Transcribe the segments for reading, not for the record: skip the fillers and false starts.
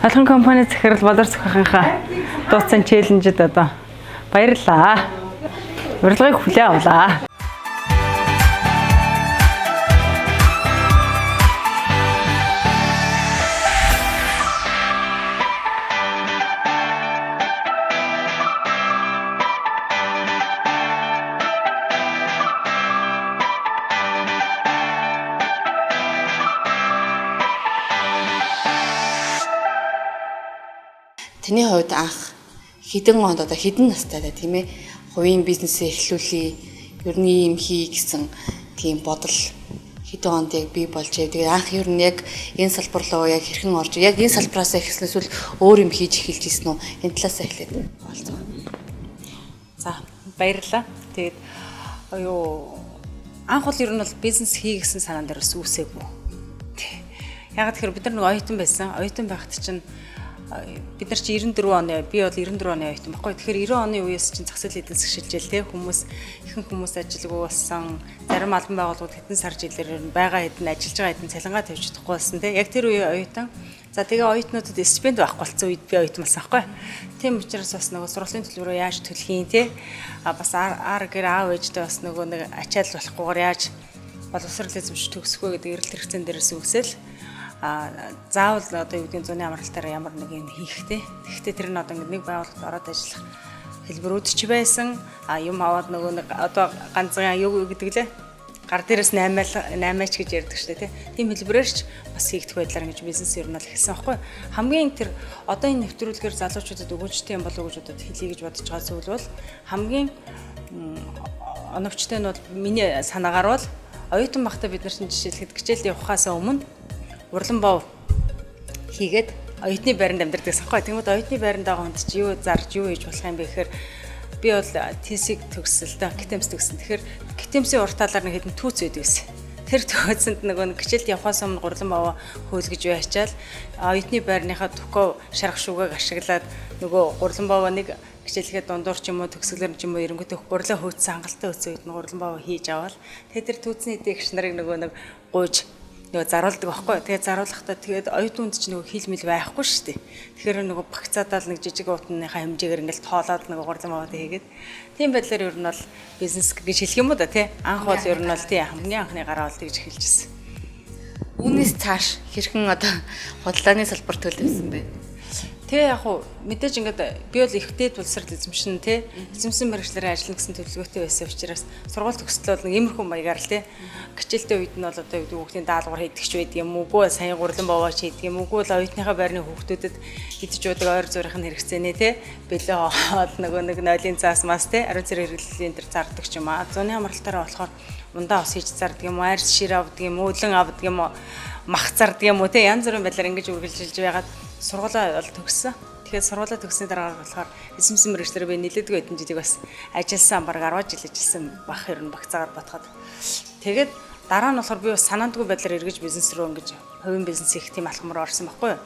Алхан компани захирал Болор Цохихынхаа дууцсан челленжид одоо баярлалаа. Урилгыг хүлээн авлаа. Таны хувьд анх хэдэн онд одоо хэдэн настай тийм ээ хувийн бизнесээ эхлүүлээ ер нь юм хий гэсэн тийм бодол хэдэн онд яг бий болж тэгээд анх ер нь яг энэ салбар руу яг хэрхэн орж яг энэ салбараас эхэлснээс үл өөр юм хийж эхэлж ирсэн үү энэ талаас эхлээд болцоо. За баярлалаа. Тэгээд анх бол ер нь бол бизнес хий гэсэн санаан дээр үсээгүй. Яг тэгэхээр бид нар нэг оюутан байсан. Оюутан байхад чинь бид нар чи 94 оны би бол 94 оны оюутан баггүй. Тэгэхээр 90 оны үеэс чинь зах зээл эдийн засгшилжэл те ихэнх хүмүүс ажилгүй болсон. Зарим албан байгууллагууд хэдэн сар жилээр байгаа хэдэн ажиллаж байгаа хэдэн цалингаа тавьж чадахгүй болсон те. Яг тэр үе оюутан. За тэгээ оюутнуудад стипенд байхгүй болсон үед би оюутан болсон байхгүй. Тийм учраас бас нөгөө сургуулийн төлбөрөө яаж төлөх юм те. Бас ар гэр аав ээжтэй бас нөгөө нэг ачаал болохгүйгээр яаж боловсрол эзэмш төгсөхөө гэдэг эрэлт хэрэгцэн дээрээс үгсэл заавал одоо юу гэдгийг зуны амралтаараа ямар нэг юм хийхтэй. Тэгэхдээ тэр нь одоо нэг байгууллагад ороод ажиллах хэлбэрүүд ч байсан. Юм аваад нөгөө нэг одоо ганцхан юу гэдэг лээ. Гар дээрээс 8-аач гэж ярьдаг шүү дээ, тийм хэлбэрээр ч бас хийгдэх байдлаар ингэж бизнес ер нь л эхэлсэн байхгүй. Хамгийн тэр одоо энэ нэвтрүүлгээр залуучуудад өгөөжтэй юм болов уу гэж бодоод хэлье гэж бодож байгаа зүйл бол хамгийн оновчтой нь бол миний санаагаар бол оюутан багтаа бид нар чинь жишээлхэд хичээлд явахаас өмнө урлан бов хийгээд оюутны байранд амьдардаг гэсэн хэрэг. Тэгмээд оюутны байранд байгаа хүнд чи юу зарж юу хийж болох юм бэ гэхээр би бол TC-г төгсөлтөө КТМС төгсөн. Тэгэхээр КТМС-ийн урт талаар нэг хэдэн түүц байдаг гэсэн. Тэр түүцэнд нөгөө хичээлд явахаас өмнө урлан бов хөөлгөж байчаал оюутны байрныхаа төхөө шарах шүүгийг ашиглаад нөгөө урлан бов нэг хичээлгээд дундуур ч юм уу төгсгөлөр ч юм уу эренгүүтээ гурлаа хөөцсөн хангалттай хөөцсөн үед урлан бов хийж аваад тэгээд тэр түүцний эдэгч нарыг нөгөө нэг гуйж нөгөө заруулдаг байхгүй. Тэгээд заруулахдаа тэгээд оюутнууд ч нөгөө хил мэл байхгүй шүү дээ. Тэгэхээр нөгөө багцаадаа л нэг жижиг уутныхаа хэмжээгээр ингээл тоолоод нөгөө гурлан баваад хийгээд тийм байдлаар ер нь бол бизнес гэж хэлэх юм уу да тий. Анх бол ер нь бол тий хамгийн анхны гараа бол тэгж эхэлжсэн. Үүнээс цааш хэрхэн одоо худалдааны салбар төлөвлөсөн бэ? Тэ яг хуу мэдээж ингээд би бол ихтэй тулсрал эзэмшин тэ эзэмсэн мэргэжлэрийн ажиллана гэсэн төлөвлөгөөтэй байсан учраас сургууль төгсөлтөө бол нэг иймэрхүү маягаар л тэ хичээлтэй үед нь бол одоо хүүхдийн даалгавар хийдэг ч байдаг юм уу сайн гурлан бовооч хийдэг юм уу оюутныхаа байрны хүүхдүүдэд идэж уудаг ойр зургийн хэрэгцээний тэ бэлээ хоол нөгөө нэг нойлын цаас мас тэ ариун цэрэг хэрэглэлийн тэр зардаг ч юм аа зуны амралтаараа болохоор ундаа ус хийж зардаг юм уу арьс шир авдаг юм уу өлөн авдаг юм уу мах зардаг юм уу тэ янз бүрийн байдлаар ингэж үргэлжилж байгаад сургуулаа бол төгссөн. Тэгэхээр сургуулаа төгссөний дараа болохоор эзэмсэн мэргэжлэр би нэлээдгүй хэдэн жилиг бас ажилласан баг 10 жил ажилласан бах ер нь багцаагаар батгаад. Тэгээд дараа нь болохоор би бас санаандгүй байдлаар эргэж бизнес рүү ингэж хувийн бизнес их тийм алхам руу орсон байхгүй юу?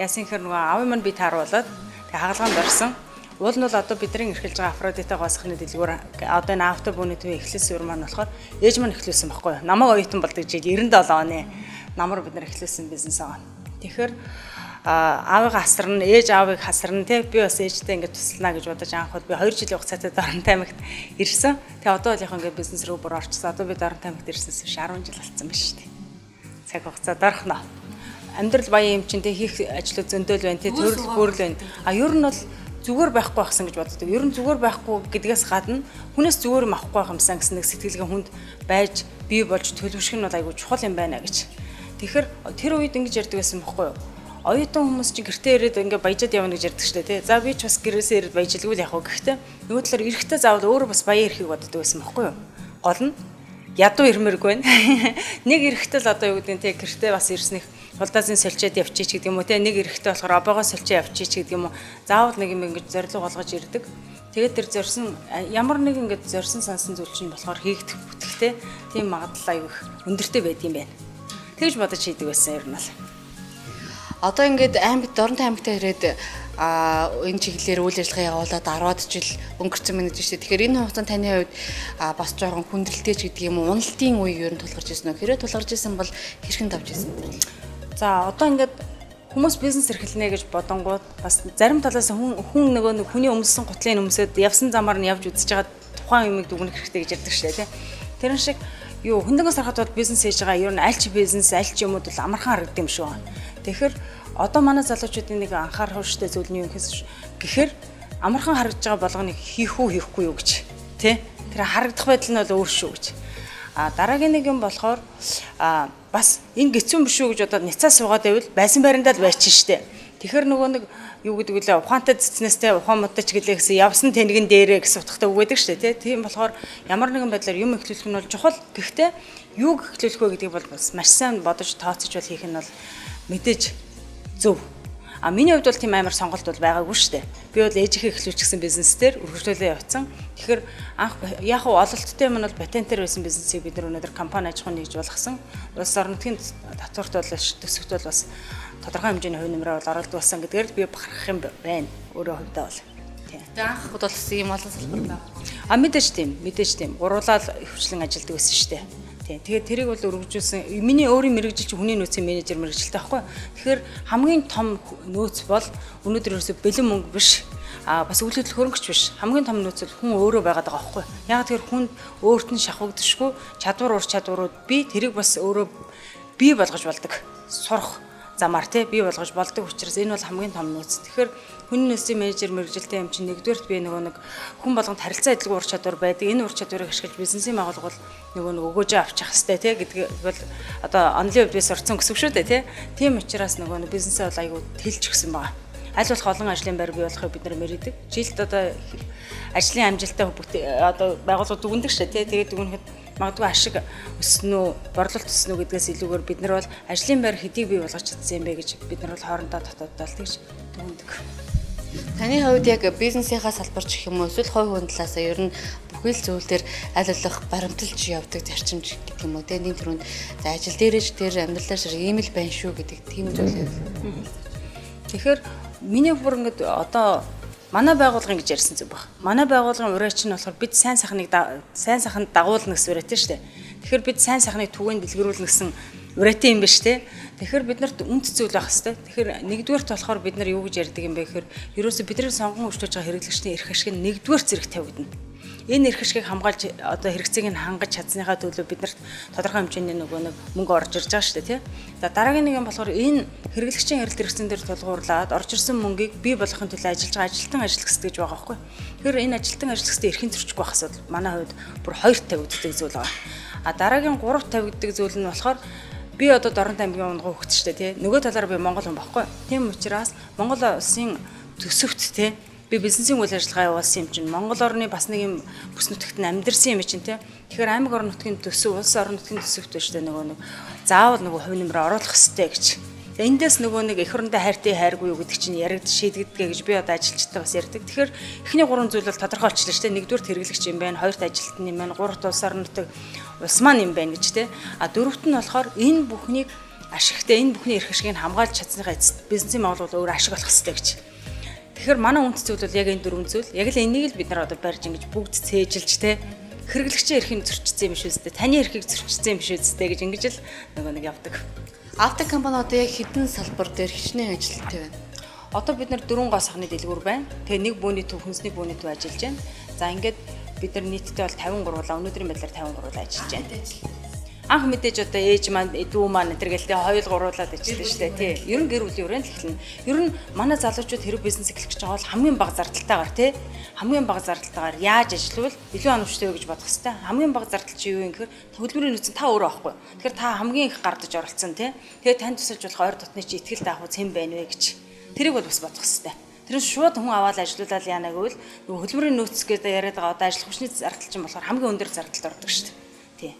Яасан гэхээр нөгөө аав маань би тааруулаад тэг хагалгаанд орсон. Уул нь бол одоо бидний эрхэлж байгаа Афродита гоосхны дэлгүүр одоо энэ автобууны төв эхлэсэн үр маань болохоор ээж маань эхлүүлсэн байхгүй юу? Намайг оюутан болдог жил 97 оны намар бид нар эхлүүлсэн бизнес байгаа. Тэгэхээр аавыг хасарна, ээж аавыг хасарна тий би бас ээжтэй ингэж туслана гэж бодож анхуд би 2 жилийн хугацаатай Дарантай аймагт ирсэн. Тэгээ одоо бол яг ингэ бизнес рүү бүр орчихсон. Одоо би Дарантай аймагт ирсэнээс 10 жил болсон байна шүү дээ. Цаг хугацаа дарахна. Амьдрал баян юм чинь тий хийх ажлууд зөндөөл байна тий төрөл бүрл байна. Ер нь бол зүгээр байхгүй байхсан гэж боддог. Ер нь зүгээр байхгүй гэдгээс гадна хүнээс зүгээр юм авахгүй байх юмсан гэсэн нэг сэтгэлгээ хүнд байж бий болж төлөвшөх нь бол айгүй чухал юм байна гэж. Тэгэхээр тэр үед ингэж ярьдаг байсан байхгүй юу? Оюутан хүмүүс чинь гэртээ ирээд ингээ баяжаад явна гэж ярьдаг шүү дээ тий. За би ч бас гэрээсээ ирээд баяжилгүй л яг хөө гэхдээ нөгөө талаар эрэхтэй заавал өөрөө бас баяа ирэхийг боддог байсан байхгүй юу? Гол нь ядуу ирмэргүй байна. Нэг эрэхтэй л одоо юу гэдэг нь тий гэртээ бас ирснэх хулдаазын соличод явчих гэдэг юм уу тий нэг эрэхтэй болохоор обоогоо соличоо явчих гэдэг юм уу. Заавал нэг юм ингээ зориг болгож ирдэг. Тэгээд тэр зорьсон ямар нэг ингээ зорьсон сансан зүйл чинь болохоор хийгдэх бүтэхтэй тийм магадлал аюу их өндөртэй байд юм байна. Тэгж бодож хийдэг байсан ер нь л. Одоо ингээд Доронтой аймагтаа ирээд энэ чиглэлээр үйл ажиллагаа явуулаад 10-ад жил өнгөрцөн байна гэж байна. Тэгэхээр энэ хугацаанд таны хувьд бас жоохон хүндрэлтэй ч гэдэг юм уу уналтын үе ер нь тулгарч ирсэн үү? Хэрэг тулгарч ирсэн бол хэрхэн давж ирсэн бэ? За одоо ингээд Хүмүүс бизнес эрхэлнэ гэж бодонгууд бас зарим талаас хүн нөгөө нэг хүний өмссөн гутлын өмсөд явсан замаар нь явж үзэж байгаа тухайн юмыг дүгнэх хэрэгтэй гэж ярьдаг шээ тий. Тэрэн шиг юу хүндэгээс харахад бол бизнес хийж байгаа ер нь аль ч бизнес аль ч юмуд бол амархан харагддаг юм шүү. Тэгэхээр одоо манай залуучуудын нэг анхаарах хэрэгтэй зүйл нь юу гэхээр амархан харагдж байгаа болгоныг хийх үү хийхгүй юу гэж тий. Тэр харагдах байдал нь бол өөр шүү гэж. Дараагийн нэг юм болохоор бас энэ гэцүү юм шүү гэж одоо няцаа суугаад байвал байсан байрандаа л байчин штэ. Тэгэхээр нөгөө нэг юу гэдэг вэ? Ухаантай цэцнэстэй ухаан модч гэлээ гэсэн явсан тэнгэн дээрээ гэсэн утгатай үг байдаг штэ тий. Тийм болохоор ямар нэгэн байдлаар юм эхлүүлэх нь бол чухал. Гэхдээ юуг эхлүүлэх вэ гэдгийг бол бас маш сайн бодож тооцож бол хийх нь бол мэдээж зөв. Миний хувьд бол тийм амар сонголт бол байгаагүй шүү дээ. Би бол ээжийнхээ эхлүүлчихсэн бизнесээр үргэлжлүүлээ явцсан. Тэгэхээр анх яг ололттой юм нь бол патентээр байсан бизнесийг бид өнөөдөр компани аж ахуйн нэгж болгосон. Улс орон нутгийн татварт бол төсөвт бол бас тодорхой хэмжээний хувь нэмрээ бол оруулдаг болсон гэдгээр би бахархах юм байна. Өөрөө хувьдаа бол. Тийм. Анх бол ийм олон салбар байна. Мэдээж тийм. Гуруулаад хөвчлэн ажилладаг байсан шүү дээ. Тэгээд тэрийг бол өргөжүүлсэн. Миний өөрийн мэрэгжилч хүний нөөцийн менежер мэрэгжилтэй байхгүй. Тэгэхээр хамгийн том нөөц бол өнөөдөр ерөөсө бэлэн мөнгө биш. Бас үйл хөдлөх хөрөнгөч биш. Хамгийн том нөөц бол хүн өөрөө байгаад байгаа байхгүй. Яг тэгэхээр хүнд өөрт нь шахагддаггүй ур чадварууд би тэрийг бас өөрөө бий болгож болдог. Сурах замаар бий болгож болдог учраас энэ бол хамгийн том нөөц. Тэгэхээр хүний нөөцийн менежер мэрэгжилтэй юм чинь нэгдүгээрт би нөгөө нэг хүн болгонд харилцаа эдлэг ур чадвар байдаг. Энэ ур чадварыг ашиглаж бизнесийн байгууллага бол нөгөө нэг өгөөжөө авчих хэвээр гэдэг бол одоо онлын хувьд би сурцсан гэсэн үг шүү дээ тийм учраас нөгөө нэг бизнесээ бол аягүй тэлж гсэн байгаа. Аль болох олон ажлын байр бий болохыг бид нар мэрийдэг. Жилд одоо ажлын амжилттай одоо байгууллагууд дүгндэг шүү дээ тэгээд дүгнэхэд магадгүй ашиг өснө үү, борлуулалт өснө үү гэдгээс илүүгээр бид нар бол ажлын байр хэдийг бий болгож чадсан юм бэ гэж бид нар бол хоорондоо дотооддоо тэгж дүгнэдэг. Таны хувьд яг бизнесийнхаа салбарч гэх юм уу эсвэл хувь хүн талаас нь ер нь бүхэл зүйл дээр аль болох баримталж явдаг зарчимч гэдэг юм уу те нэг төрөнд за ажил дээрэж тэр амьдралаар ийм л байна шүү гэдэг тийм зүйл. Тэгэхээр миний бүр ингэдэг одоо манай байгууллагын гэж ярьсан зүг баг. Манай байгууллагын ураач нь болохоор бид сайн сайхныг дагуулна гэсэн ураатай шүү дээ. Тэгэхээр бид сайн сайхныг түгээн дэлгэрүүлнэ гэсэн ураатай юм ба шүү дээ. Тэгэхээр бид нарт үнд зүйл байх хэвээр. Тэгэхээр нэгдүгээрт болохоор бид нар юу гэж ярьдаг юм бэ гэхээр ерөөсөө бидний сонгон өчлөж байгаа хэрэглэгчдийн эрх ашиг нь нэгдүгээр зэрэг тавигдана. Энэ эрх ашигыг хамгаалж одоо хэрэгцээг нь хангаж чадсныхаа төлөө бид нарт тодорхой хэмжээний нөгөө нэг мөнгө орж ирж байгаа шүү дээ тий. За дараагийн нэг юм болохоор энэ хэрэглэгчийн ярилт хэрэгцэн дээр тулгуурлаад орж ирсэн мөнгийг бий болгохын төлөө ажиллаж байгаа ажилтан ажилтгч гэж байгаа байхгүй. Тэгэхээр энэ ажилтан ажилтгчдийн эрхийн зөрчихгүй байх асуудал манай хувьд бүр хоёр тавигддаг зүйл байгаа. Дараагийн гурав тавигддаг зүйл нь болохоор би одоо Дорнот аймгийн унгуу хөгт шүү дээ тий. Нөгөө талаараа би Монгол хүн байхгүй. Тийм учраас Монгол улсын төсөвт тий би бизнесийн үйл ажиллагаа явуулсан юм чинь Монгол орны бас нэг юм бүс нутагт нь амьдэрсэн юм чинь тий. Тэгэхээр аймаг орон нутгийн төсөв, улс орон нутгийн төсөвт биш дээ нөгөө нэг заавал нөгөө хувь нэмрээ оруулах хэрэгтэй гэж. Эндээс нөгөө нэг эх орондоо хайртай хайргүй юу гэдэг чинь яригд шийдэгдгээ гэж би одоо ажилчтай бас ярьдаг. Тэгэхээр эхний гурван зүйл бол тодорхой болчихлоо шүү дээ. Нэгдүгээр хэрэглэгч юм байна, хоёрт ажилтны юм байна, гуравт улс орон нутаг улс маань юм байна гэж тий. Дөрөвт нь болохоор энэ бүхнийг ашигтай энэ бүхний эрх ашигыг хамгаалж чадсныхаа эцэст бизнесийн байгууллагууд өөр ашиг олох хэрэгтэй гэж. Тэгэхээр манай үндэс зүйл бол яг энэ дөрвөн зүйл. Яг л энийг л бид нар одоо барьж ингэж бүгд цээжилж тий. Хэрэглэгчийн эрхийг зөрчсөн юм биш үстэй. Таны эрхийг зөрчсөн юм биш үстэй гэж ингэж л нөгөө нэг явдаг. Авток компани одоо яг хэдэн салбар дээр хичнээн ажилттай байна. Одоо бид нар 4 гоо сахны дэлгүүр байна. Тэгээ нэг бөөний төв, хүнсний бөөний төв ажиллаж байна. За ингээд бид нар нийтдээ бол 53 өнөөдрийн байдлаар 53 ажиллаж байна. Анх мэдээж одоо ээж маань дүү маань энэ гэлтэй хоёул гуруулаад ичсэн шүү дээ тий. Ер нь гэр бүлийн өрөөнд эхэлнэ. Ер нь манай залуучууд хэрэг бизнес эхлэх гэж байгаа бол хамгийн бага зардалтайгаар тий. Хамгийн бага зардалтайгаар яаж ажиллавал илүү оновчтой вэ гэж бодох хэрэгтэй. Хамгийн бага зардал чи юу юм гэхээр хөдөлмөрийн нөөц нь та өөрөө авахгүй. Тэгэхээр та хамгийн их гардаж оролцсон тий. Тэгээ тань тусалж болох ойр дотны чи ихтгэл даах үс хэм байна вэ гэж. Тэрийг бол бас бодох хэрэгтэй. Тэрээс шууд хүн аваад ажиллуулаад яана гэвэл нөгөө хөдөлмөрийн нөөц гэдэг яриад байгаа одоо ажил хүчний зардал чинь болохоор хамгийн өндөр зардалд ордог шүү дээ. Тий.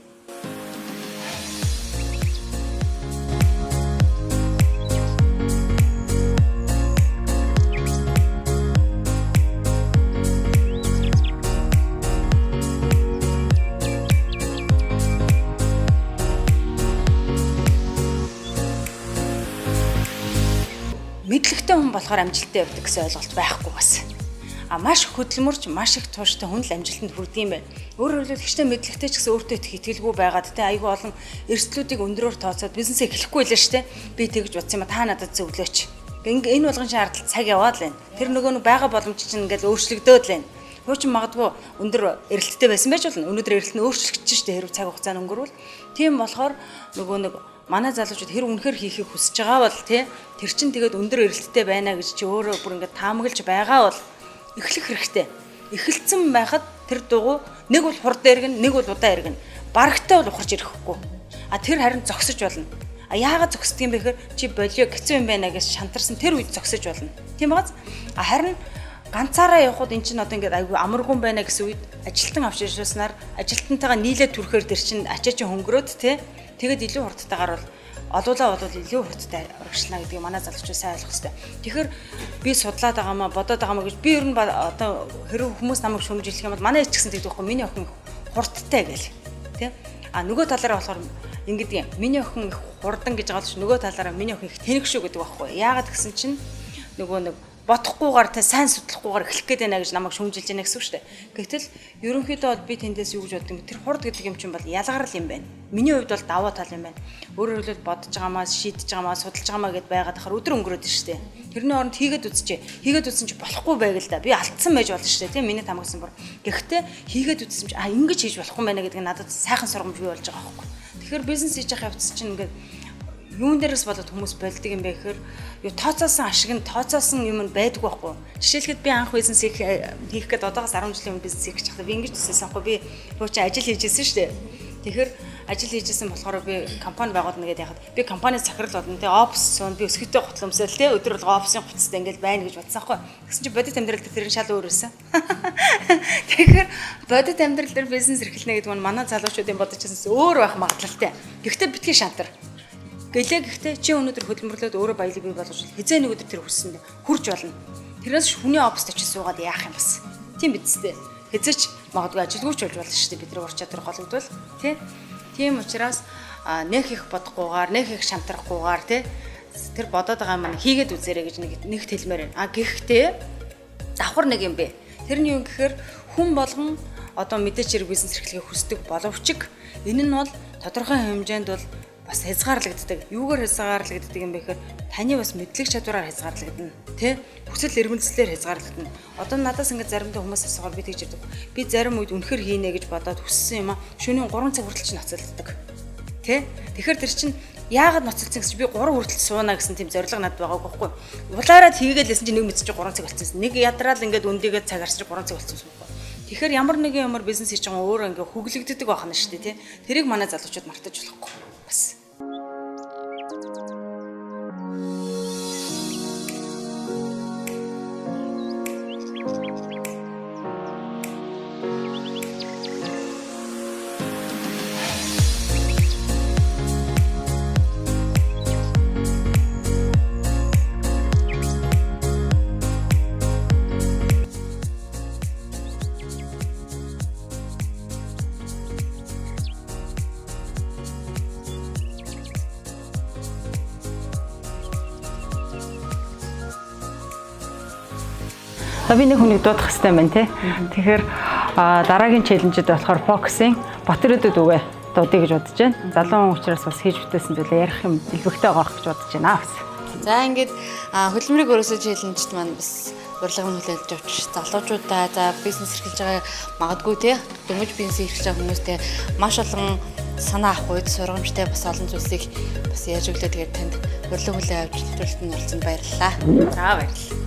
Мэдлэгтэй хүн болохоор амжилттай явдаг гэсэн ойлголт байхгүй бас. маш хөдөлмөрч, маш их тууштай хүн л амжилтанд хүрдэг юм байна. Өөрөөр хэлбэл ихтэй мэдлэгтэй ч гэсэн өөртөө их итгэлгүй байгаад тэ айгүй олон эрсдлүүдийг өндрөөр тооцоод бизнесээ эхлэхгүй л штэ. Би тэгж бодсон юм а та надад зөвлөөч. Энэ болгон шин ардал цаг яваад л байна. Тэр нөгөө нэг байгаа боломж чинь ингээл өөрчлөгдөөд л байна. Хуучин магадгүй өндөр эрэлттэй байсан байж болно. Өнөөдөр эрэлт нь өөрчлөгдөж штэ хэрэг цаг хугацаа өнгөрвөл. Тийм болохоор нөгөө нэг манай залуучууд хэр үнэхээр хийхийг хүсэж байгаа бол тэр чин тэгээд өндөр эрэлттэй байна гэж чи өөрөө бүр ингээд таамаглаж байгаа бол эхлэх хэрэгтэй. Эхэлсэн байхад тэр дугуй нэг бол хурд эргэн, нэг бол удаан эргэн. Барагтай бол ухарч ирэхгүй. Тэр харин зогсож болно. Яагаад зогсдөг юм бэ гэхээр чи болио хэцүү юм байна гэж шантарсан тэр үед зогсож болно. Тийм багаз. Харин ганцаараа явхад эн чинь одоо ингээд айгүй амаргүй байна гэсэн үед ажилтан авч ирсэнээр ажилтнтайгаа нийлээд түрхээр тэр чинь ачаа чи хөнгөрөөд тэгээд илүү хурдтайгаар бол олуулаа бол илүү хурдтай урагшлана гэдгийг манай залуучууд сайн ойлгох хэрэгтэй. Тэгэхээр би судлаад байгаамаа бодоод байгаамаа гэж би ер нь одоо хэрэг хүмүүс намайг шүмжилэх юм бол манай ч гэсэн тэгдэг байхгүй миний охин хурдтай гэл тий. Нөгөө талаараа болохоор ингэдэг юм. Миний охин их хурдан гэж байгаа л ш нөгөө талаараа миний охин их тэнэг шүү гэдэг байхгүй. Яагаад гэсэн чинь нөгөө нэг бодохгүйгээр тэ сайн судлахгүйгээр эхлэх гээд байна гэж намайг шүмжилж байна гэсэн үг шүү дээ. Гэтэл ерөнхийдөө бол би тэндээс юу гэж боддог юм. Тэр хурд гэдэг юм чинь бол ялгарл юм байна. Миний хувьд бол даваа тал юм байна. Өөрөөр хэлбэл бодож байгаамаас, шийдэж байгаамаас, судалж байгаамаа гэд байгаад ахаар өдөр өнгөрөөд шүү дээ. Тэрний оронд хийгээд үзчихээ. Хийгээд үзсэн чи болохгүй байг л да. Би алдсан байж болно шүү дээ. Тийм миний тамагсан бүр. Гэхдээ хийгээд үзсэн чи ингэж хийж болохгүй байна гэдэг нь надад сайхан сургамж бий болж байгаа байхгүй. Тэгэхээр бизнес хийж явах явц чинь ингээд юун дээрээс болоод хүмүүс болдог юм бэ гэхээр юу тооцоосон ашиг нь тооцоосон юм байдгүй байхгүй. Жишээлхэд би анх бизнес хийх гээд одоогоос 10 жилийн өмнө бизнес хийх гэж байхдаа би ингэж төсөөсөнхгүй би хуучин ажил хийжсэн шүү дээ. Тэгэхээр ажил хийжсэн болохоор би компани байгуулна гэдэг яхад би компани захирал болно те офис суун би өсгөтэй готломсол те өдөр болго офисын гоцтой ингээд байна гэж бодсон байхгүй. Тэгсэн чинь бодит амьдрал дээр тэр нь шал өөр байсан. Тэгэхээр бодит амьдрал дээр бизнес эрхэлнэ гэдэг нь манай залуучуудын бодож байсан өөр байх магадлалтай. Гэхдээ битгий шантар. Гэхдээ чи өнөөдөр хөдөлмөрлөөд өөрөө баялаг бий болгож хизээ нэг өдөр тэр хүссэнд хурж болно. Тэрнээс хүний оффист очиж суугаад яах юм бас. Тийм биз дээ. Хизээч магадгүй ажилгүйч болж болно шүү дээ бидний ур чадвар голөгдвол тий. Тийм учраас нэх их бодохгүйгээр нэх их шантарахгүйгээр тий тэр бодоод байгаа юм хийгээд үзээрэй гэж нэг хэлмээр байна. Гэхдээ давхар нэг юм бэ. Тэрний юу гэхээр хүн болгон одоо мэдээч хэрэг бизнес эрхлэхийг хүсдэг боловч энэ нь бол тодорхой хэмжээнд бол бас хязгаарлагддаг. Юугаар хязгаарлагддаг юм бэ гэхээр таны бас мэдлэг чадвараар хязгаарлагдана. Тэ? Хүсэл эрмэлзлээр хязгаарлагдана. Одоо надаас ингээд заримдаа хүмүүс асуугаар би тэгж ярьдаг. Би зарим үед үнэхэр хийнэ гэж бодоод хүссэн юм а шөнийн 3 цаг хүртэл ч ноцолддог. Тэ? Тэгэхээр тэр чинь яагаад ноцолцсон гэж би 3 хүртэл сууна гэсэн тийм зорилго надад байгаагүй байхгүй. Улаараад хийгээлсэн чинь нэг мэдчих 3 цаг болчихсон. Нэг ядраал ингээд өндийгээ цаг арчиж 3 цаг болчихсон байхгүй. Тэгэхээр ямар нэгэн юмар бизнес хийж байгаа өөрөө ингээд хөглөгддөг байна шүү дээ, тий. Тэрийг манай залуучууд мартаж болохгүй. Бас би нэг хүнийг дуудах хэрэгтэй байна тий. Тэгэхээр дараагийн челленжэд болохоор фокусing батэрэгдэд үгээ дуудъя гэж бодож байна. Залуу хүн учраас бас хийж бүтээсэн зүйлээ ярих юм илбэгтэй байгаа гэж бодож байна. За ингээд хөдөлмөрийг өрөөсөө челленжт маань бас урилга нь хүлээж авч залуучуудаа за бизнес эрхэлж байгаа магадгүй тий дөнгөж бизнес эрхэлж байгаа хүмүүстэй маш олон санаа авах үед сургамжтай бас олон зүйлсийг бас яаж өглөө тэгээд танд урилга хүлээж авч төлөвлөлтөнд орсон баярлалаа. За баярлалаа.